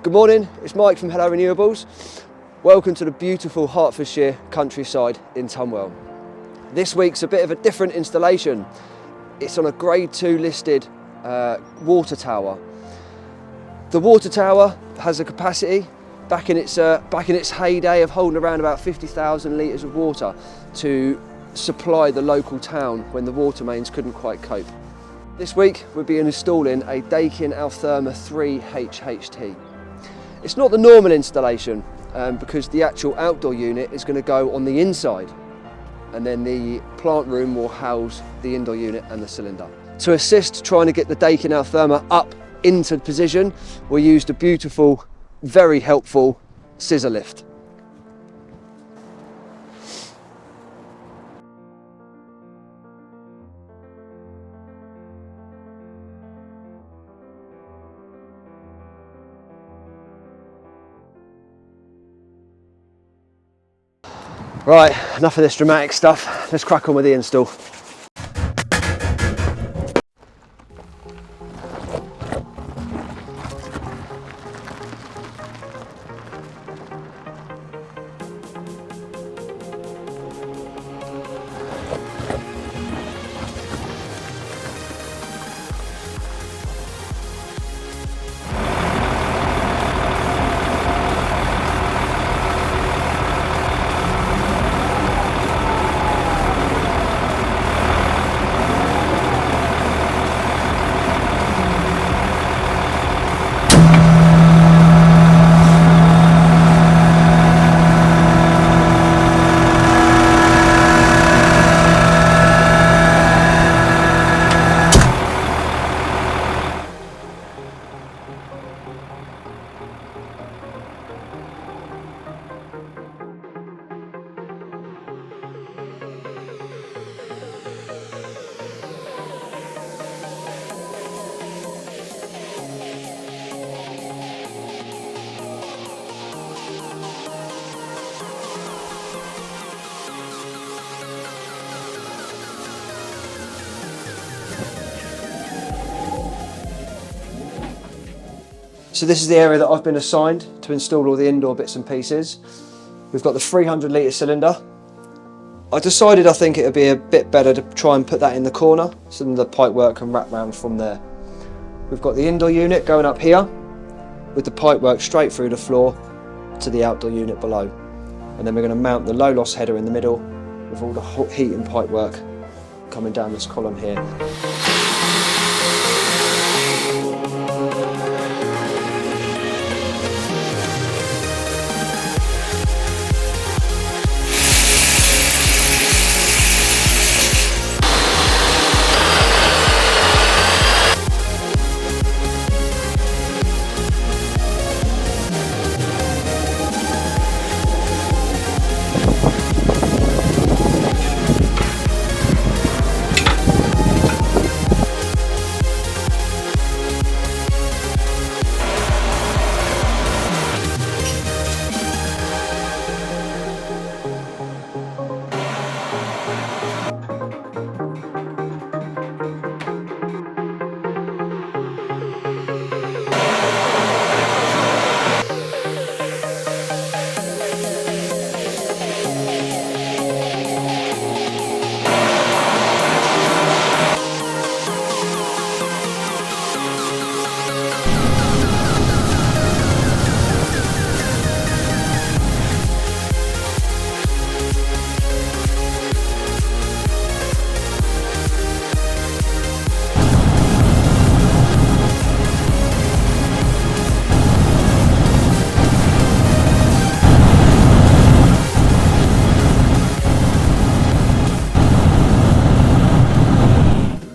Good morning, it's Mike from Hello Renewables. Welcome to the beautiful Hertfordshire countryside in Tonwell. This week's a bit of a different installation. It's on a Grade 2 listed water tower. The water tower has a capacity back in its heyday of holding around about 50,000 litres of water to supply the local town when the water mains couldn't quite cope. This week we'll be installing a Daikin 3 HHT. It's not the normal installation because the actual outdoor unit is going to go on the inside, and then the plant room will house the indoor unit and the cylinder. To assist trying to get the Daikin up into position, we used a beautiful, very helpful scissor lift. Right, enough of this dramatic stuff. Let's crack on with the install. So this is the area that I've been assigned to install all the indoor bits and pieces. We've got the 300 litre cylinder. I decided I think it would be a bit better to try and put that in the corner so then the pipework can wrap round from there. We've got the indoor unit going up here with the pipework straight through the floor to the outdoor unit below. And then we're going to mount the low loss header in the middle with all the heat and pipework coming down this column here.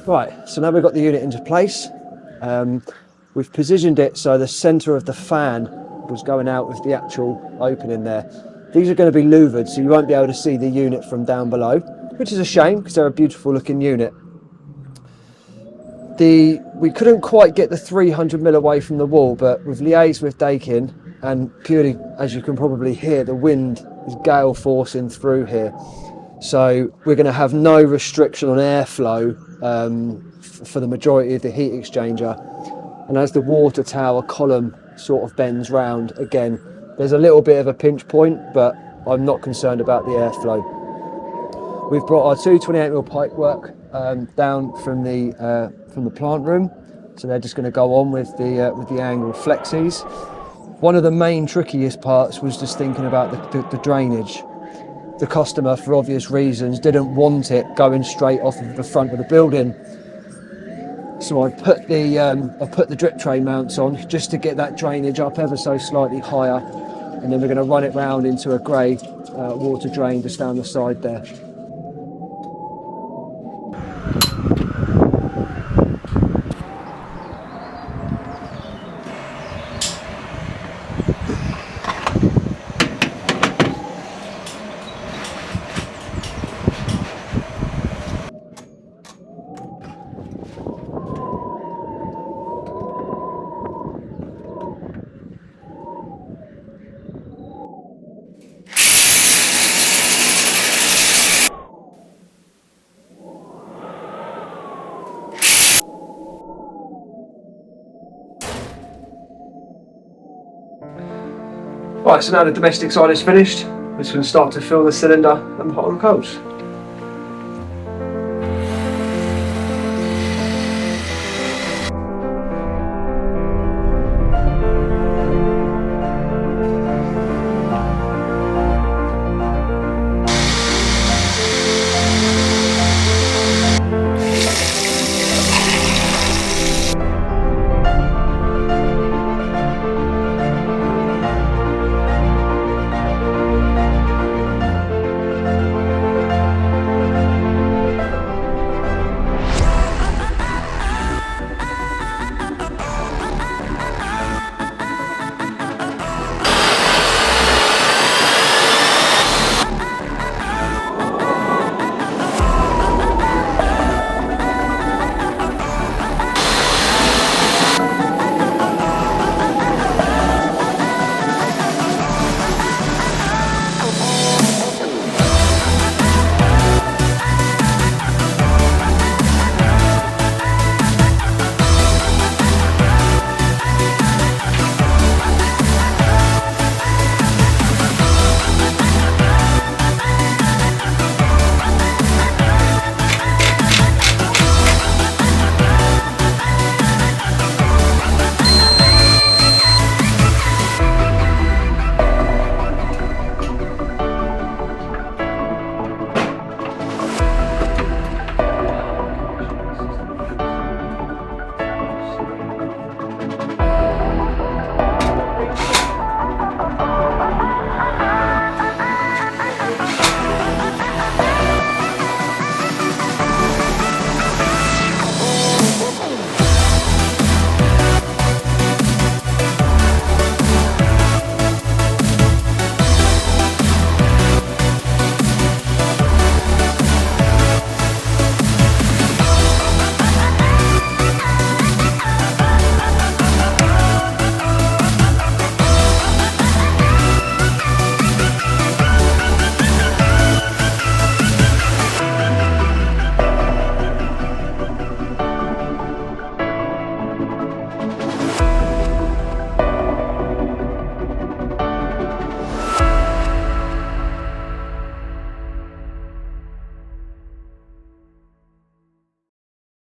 Right, so now we've got the unit into place. We've positioned it so the centre of the fan was going out with the actual opening there. These are going to be louvered, so you won't be able to see the unit from down below, which is a shame because they're a beautiful looking unit. We couldn't quite get the 300mm away from the wall, but we've liaised with Daikin, and purely, as you can probably hear, the wind is gale forcing through here. So we're going to have no restriction on airflow for the majority of the heat exchanger. And as the water tower column sort of bends round again, there's a little bit of a pinch point, but I'm not concerned about the airflow. We've brought our two 28mm pipework down from the plant room, so they're just going to go on with the angle flexes. One of the main trickiest parts was just thinking about the drainage. The customer, for obvious reasons, didn't want it going straight off of the front of the building. So I put the drip tray mounts on just to get that drainage up ever so slightly higher, and then we're going to run it round into a grey water drain just down the side there. Right, so now the domestic side is finished. We're just going to start to fill the cylinder and the hot and coals.